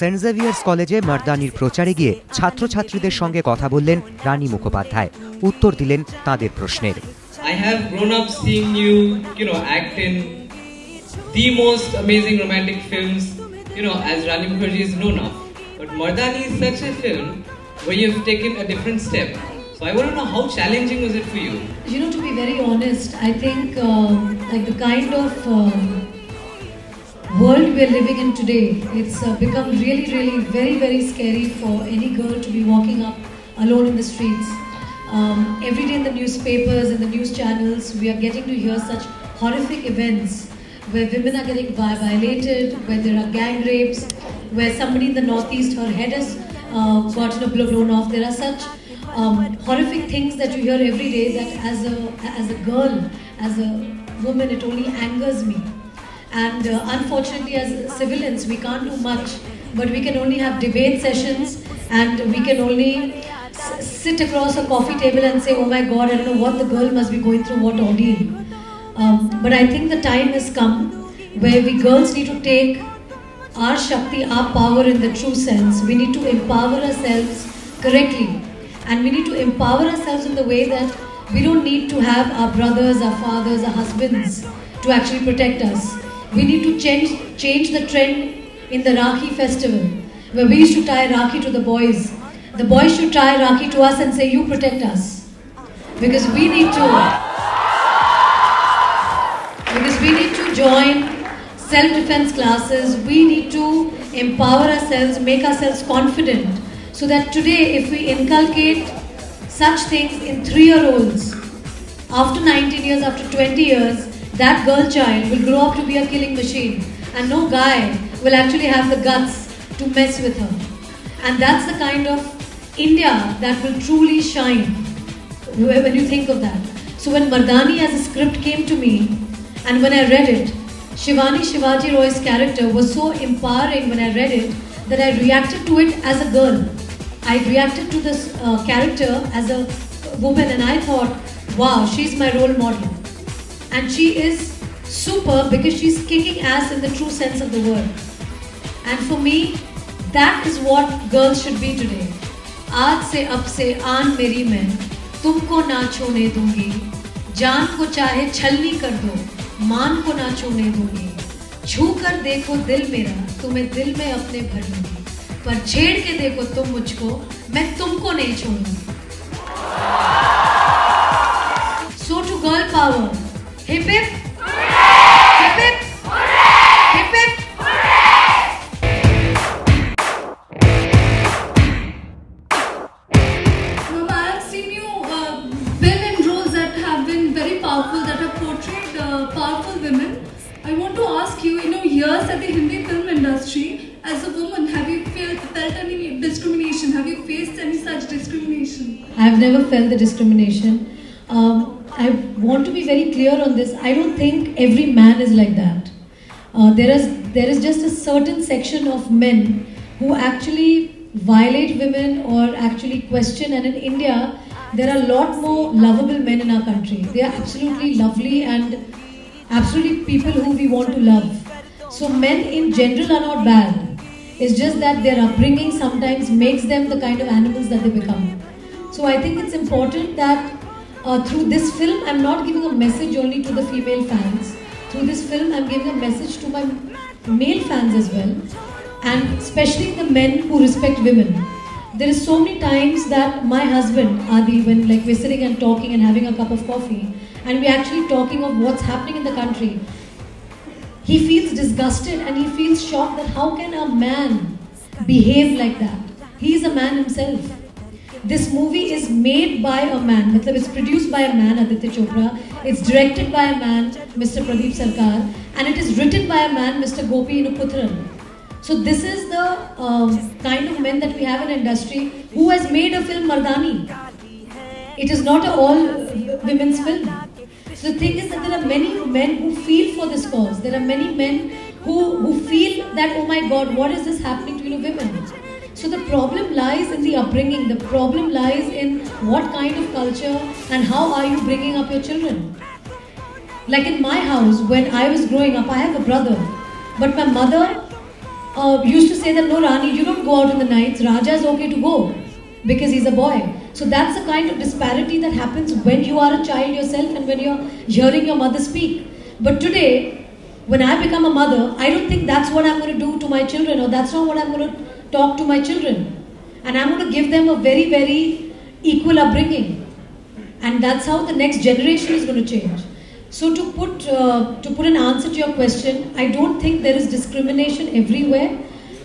Saint Xavier's কলেজে মারদানির প্রচারে গিয়ে ছাত্রছাত্রীদের সঙ্গে কথা বললেন রানী মুখোপাধ্যায়। উত্তর দিলেন তাদের প্রশ্নের। I have grown up seeing you, act in the most amazing romantic films, as Rani Mukherjee is known of. But Mardani is such a film where you have taken a different step. So I want to know how challenging was it for you? To be very honest, I think like the kind of world we are living in today, it's become really, really very, very scary for any girl to be walking up alone in the streets. Every day in the newspapers, in the news channels, we are getting to hear such horrific events where women are getting violated, where there are gang rapes, where somebody in the northeast, her head has gotten blown off. There are such horrific things that you hear every day that as a girl, as a woman, it only angers me. And unfortunately, as civilians, we can't do much, but we can only have debate sessions, and we can only sit across a coffee table and say, oh my God, I don't know what the girl must be going through, what ordeal. But I think the time has come where we girls need to take our Shakti, our power in the true sense. We need to empower ourselves correctly. And we need to empower ourselves in the way that we don't need to have our brothers, our fathers, our husbands to actually protect us. We need to change the trend in the Rakhi festival, where we used to tie Rakhi to the boys. The boys should tie Rakhi to us and say, you protect us. Because we need to join self-defense classes. We need to empower ourselves, make ourselves confident. So that today, if we inculcate such things in 3-year-olds, after 19 years, after 20 years, that girl child will grow up to be a killing machine. And no guy will actually have the guts to mess with her. And that's the kind of India that will truly shine when you think of that. So when Mardani as a script came to me, and when I read it, Shivani Shivaji Roy's character was so empowering when I read it, that I reacted to it as a girl. I reacted to this character as a woman, and I thought, wow, she's my role model. And she is superb because she's kicking ass in the true sense of the word. And for me, that is what girls should be today. आज से अब से आन मेरी मैं तुमको ना छोड़ने दूंगी, जान को चाहे छलनी कर दो, मान को ना छोड़ने दूंगी, छू कर देखो दिल मेरा, तुम्हें दिल में अपने भर लूंगी, पर छेड़ के देखो तुम मुझको, मैं तुमको नहीं छोड़ूंगी. So to girl power, hip hip, hip hip, hip hip. That have portrayed powerful women. I want to ask you, years at the Hindi film industry, as a woman, have you felt any discrimination? Have you faced any such discrimination? I have never felt the discrimination. I want to be very clear on this. I don't think every man is like that. There is just a certain section of men who actually violate women or actually question, and in India, there are a lot more lovable men in our country. They are absolutely lovely and absolutely people who we want to love. So men in general are not bad. It's just that their upbringing sometimes makes them the kind of animals that they become. So I think it's important that through this film, I'm not giving a message only to the female fans. Through this film, I'm giving a message to my male fans as well. And especially the men who respect women. There is so many times that my husband, Adi, when we're sitting and talking and having a cup of coffee, and we're actually talking of what's happening in the country, he feels disgusted and he feels shocked that how can a man behave like that? He is a man himself. This movie is made by a man, it's produced by a man, Aditya Chopra, it's directed by a man, Mr. Pradeep Sarkar, and it is written by a man, Mr. Gopi Inuputran. So this is the kind of men that we have in industry who has made a film Mardani. It is not an all women's film. So the thing is that there are many men who feel for this cause. There are many men who feel that, oh my God, what is this happening to women? So the problem lies in the upbringing. The problem lies in what kind of culture and how are you bringing up your children. Like in my house, when I was growing up, I have a brother. But my mother used to say that no, Rani, you don't go out in the nights. Raja is okay to go because he's a boy. So that's the kind of disparity that happens when you are a child yourself and when you're hearing your mother speak. But today, when I become a mother, I don't think that's what I'm going to do to my children, or that's not what I'm going to talk to my children. And I'm going to give them a very, very equal upbringing. And that's how the next generation is going to change. So to put an answer to your question, I don't think there is discrimination everywhere.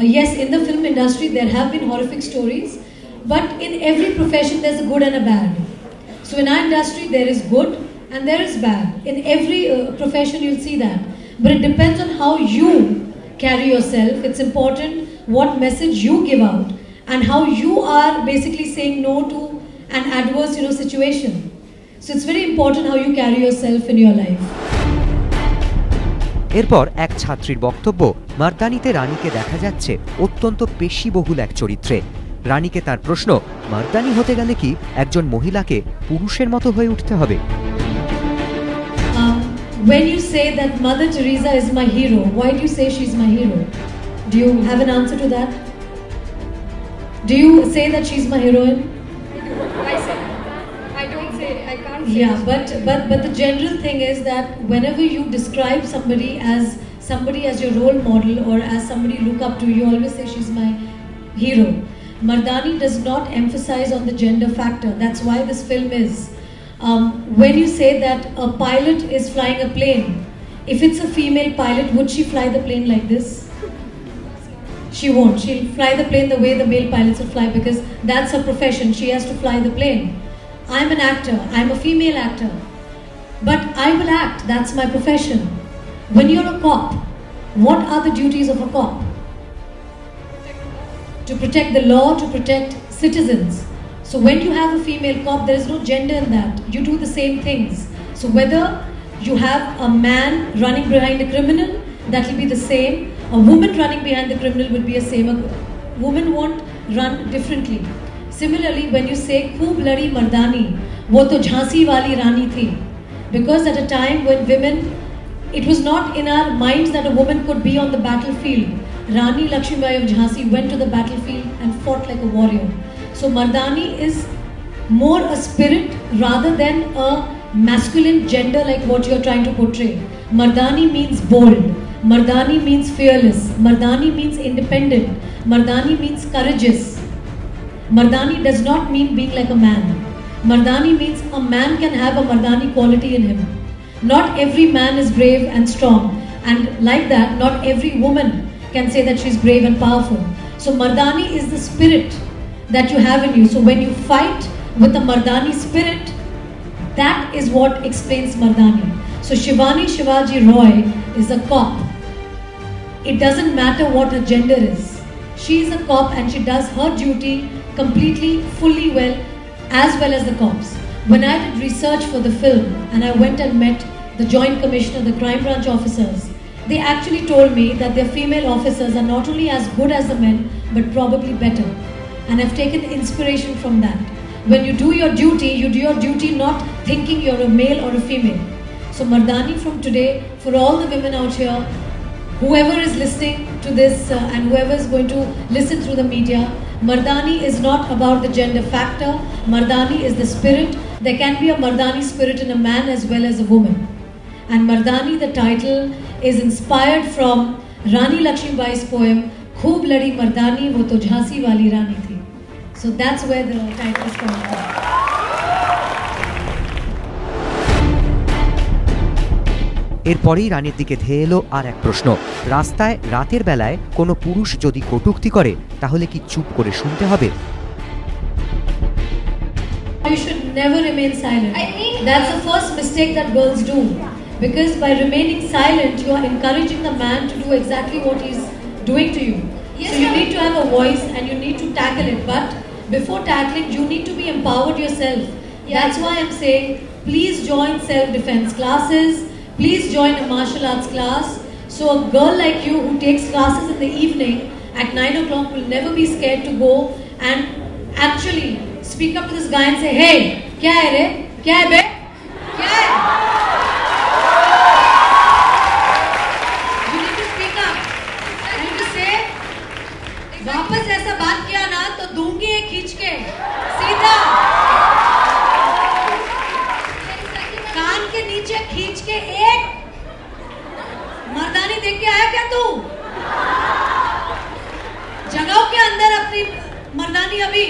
Yes, in the film industry there have been horrific stories, but in every profession there's a good and a bad. So in our industry there is good and there is bad. In every profession you'll see that. But it depends on how you carry yourself. It's important what message you give out and how you are basically saying no to an adverse situation. So it's very important how you carry yourself in your life. এরপর এক ছাত্রীর বক্তব্য, মার্দানিতে রানীকে দেখা যাচ্ছে অত্যন্ত পেশিবহুল এক চরিত্রে। রানীকে তার প্রশ্ন, মার্দানি হতে গেলে কি একজন মহিলাকে পুরুষের মতো হয়ে উঠতে হবে? When you say that Mother Teresa is my hero, why do you say she's my hero? Do you have an answer to that? Do you say that she's my heroine? I say. I don't say. I can't say. Yeah, but the general thing is that whenever you describe somebody as your role model or as somebody you look up to, you always say she's my hero. Mardani does not emphasize on the gender factor. That's why this film is. When you say that a pilot is flying a plane, if it's a female pilot, would she fly the plane like this? She won't. She'll fly the plane the way the male pilots would fly because that's her profession. She has to fly the plane. I'm an actor. I'm a female actor. But I will act. That's my profession. When you're a cop, what are the duties of a cop? To protect the law, to protect citizens. So when you have a female cop, there is no gender in that. You do the same things. So whether you have a man running behind a criminal, that will be the same. A woman running behind the criminal will be the same. A woman won't run differently. Similarly, when you say "Khoob ladi Mardani," wo to Jhansi wali Rani thi. Because at a time when women, it was not in our minds that a woman could be on the battlefield. Rani Lakshmibai of Jhansi went to the battlefield and fought like a warrior. So Mardani is more a spirit rather than a masculine gender like what you are trying to portray. Mardani means bold. Mardani means fearless. Mardani means independent. Mardani means courageous. Mardani does not mean being like a man. Mardani means a man can have a Mardani quality in him. Not every man is brave and strong, and like that, not every woman can say that she's brave and powerful. So Mardani is the spirit that you have in you. So when you fight with the Mardani spirit, that is what explains Mardani. So Shivani Shivaji Roy is a cop. It doesn't matter what her gender is. She is a cop and she does her duty completely, fully well as the cops. When I did research for the film and I went and met the Joint Commissioner, the crime branch officers, they actually told me that their female officers are not only as good as the men, but probably better. And I've taken inspiration from that. When you do your duty not thinking you're a male or a female. So Mardani from today, for all the women out here, whoever is listening to this and whoever is going to listen through the media, Mardani is not about the gender factor. Mardani is the spirit. There can be a Mardani spirit in a man as well as a woman. And Mardani, the title, is inspired from Rani Lakshmibai's poem, "Khoob ladi Mardani, wo to Jhansi wali Rani thi." So that's where the title is coming from. এরপরেই রানীর দিকে ধেয়ে এলো আর এক প্রশ্ন, রাস্তায় রাতের বেলায় কোনো পুরুষ যদি কটূক্তি করে তাহলে কি চুপ করে শুনতে হবে? You should never remain silent. That's the first mistake that girls do. Because by remaining silent, you are encouraging the man to do exactly what he's doing to you. Yes, so you need to have a voice and you need to tackle it. But before tackling, you need to be empowered yourself. Yeah. That's why I'm saying, please join self-defense classes. Please join a martial arts class. So a girl like you who takes classes in the evening at 9 o'clock will never be scared to go and actually speak up to this guy and say, "Hey, kya hai re? Kya hai be? Kya hai?" You need to speak up. And you need to say, अंदर अपनी मर्दानी अभी